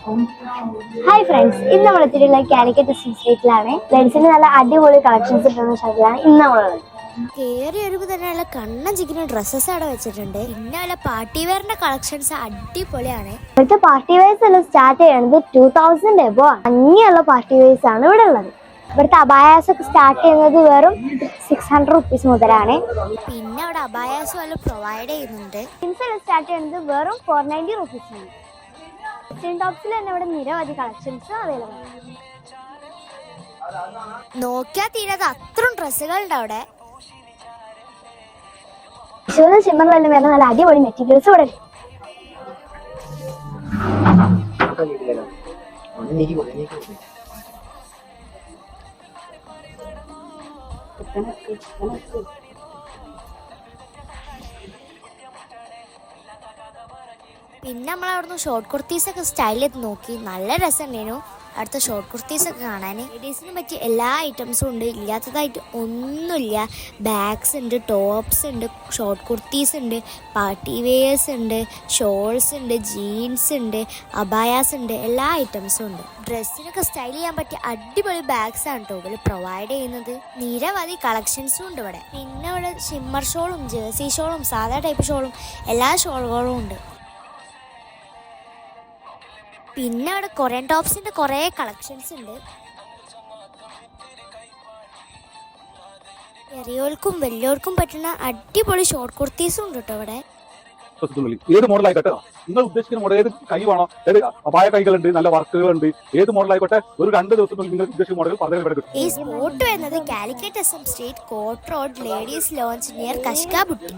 Hi friends, ഇന്ന് നമ്മളെത്തിയിട്ടുള്ള കാലിക്കറ്റ് സ്ട്രീറ്റിലാണ്. ലെൻസിന് നല്ല അടിപൊളി കളക്ഷൻസ് കിട്ടുന്ന ഷോപ്പിലാണ് ഇന്ന് നമ്മളുള്ളത്. കയറി വരുമ്പോൾ തന്നെയുള്ള കണ്ണം ചിക്കുന്ന ഡ്രസ്സസ് അവിടെ വെച്ചിട്ടുണ്ട്. പിന്നെ വല്ല പാർട്ടി വെയറിന്റെ കളക്ഷൻസ് അടിപൊളിയാണ്. ഇവിടുത്തെ പാർട്ടി വെയർസ് എല്ലാം സ്റ്റാർട്ട് ചെയ്യുന്നത് 2000 എബോ ആണ്. അങ്ങനെയുള്ള പാർട്ടി വെയർസ് ആണ് ഇവിടെ ഉള്ളത്. ഇവിടുത്തെ അബായാസ് ഒക്കെ സ്റ്റാർട്ട് ചെയ്യുന്നത് വെറും 600 റുപ്പീസ് മുതലാണ്. പിന്നെ അവിടെ അബായാസ് വല്ല പ്രൊവൈഡ് ചെയ്യുന്നുണ്ട്. ജീൻസ് സ്റ്റാർട്ട് ചെയ്യുന്നത് വെറും 490 റുപ്പീസ് ആണ്. ടോപ്സിൽ തന്നെ ഇവിടെ നിരവധി കളക്ഷൻസ് അവൈലബിൾ ആണ്. നോക്കിയാൽ തീരാതെ അത്രയും ഡ്രസ്സുകളുണ്ട് അവിടെ. ഷിമ്മറിലെല്ലാം വരുന്ന നല്ല അടിപൊളി മെറ്റീരിയൽസ് ഇവിടെ പിന്നെ നമ്മൾ അവിടുന്ന് ഷോർട്ട് കുർത്തീസൊക്കെ സ്റ്റൈൽ ചെയ്ത് നോക്കി. നല്ല രസമുണ്ടായിരുന്നു അടുത്ത ഷോർട്ട് കുർത്തീസൊക്കെ കാണാൻ. ലേഡീസിന് പറ്റിയ എല്ലാ ഐറ്റംസും ഉണ്ട്, ഇല്ലാത്തതായിട്ട് ഒന്നുമില്ല. ബാഗ്സ് ഉണ്ട്, ടോപ്സ് ഉണ്ട്, ഷോർട്ട് കുർത്തീസ് ഉണ്ട്, പാർട്ടി വെയേഴ്സ് ഉണ്ട്, ഷോൾസ് ഉണ്ട്, ജീൻസ് ഉണ്ട്, അബായാസ് ഉണ്ട്, എല്ലാ ഐറ്റംസും ഉണ്ട്. ഡ്രസ്സിനൊക്കെ സ്റ്റൈൽ ചെയ്യാൻ പറ്റിയ അടിപൊളി ബാഗ്സ് ആണ് കേട്ടോ ഇവർ പ്രൊവൈഡ് ചെയ്യുന്നത്. നിരവധി കളക്ഷൻസും ഉണ്ട് ഇവിടെ. പിന്നെ ഇവിടെ ഷിമ്മർ ഷോളും ജേഴ്സി ഷോളും സാധാ ടൈപ്പ് ഷോളും എല്ലാ ഷോളുകളും ഉണ്ട്. പിന്നെ അവിടെ കൊറിയൻ ടോപ്സിന്റെ കുറേ കളക്ഷൻസ് ഉണ്ട്. ചെറിയോർക്കും വലിയവർക്കും പറ്റുന്ന അടിപൊളി ഷോർട്ട് കുർത്തീസും ഉണ്ട് കേട്ടോ ഇവിടെ. ഏത് മോഡലായിക്കോട്ടെ, നിങ്ങൾ ഉദ്ദേശിക്കുന്ന മോഡൽ ഏത് കൈ വേണോ, ഏത് അപായ കൈകളുണ്ട്, നല്ല വർക്കുകളുണ്ട്, ഏത് മോഡലായിക്കോട്ടെ ഒരു 2 ദിവസം നിങ്ങൾ ഉദ്ദേശിക്കുന്ന മോഡൽ പറഞ്ഞു. ഈ സ്പോട്ട് വരുന്നത് Calicut SM street, court road, ladies lounge near കഷ്ക ബുട്ടി.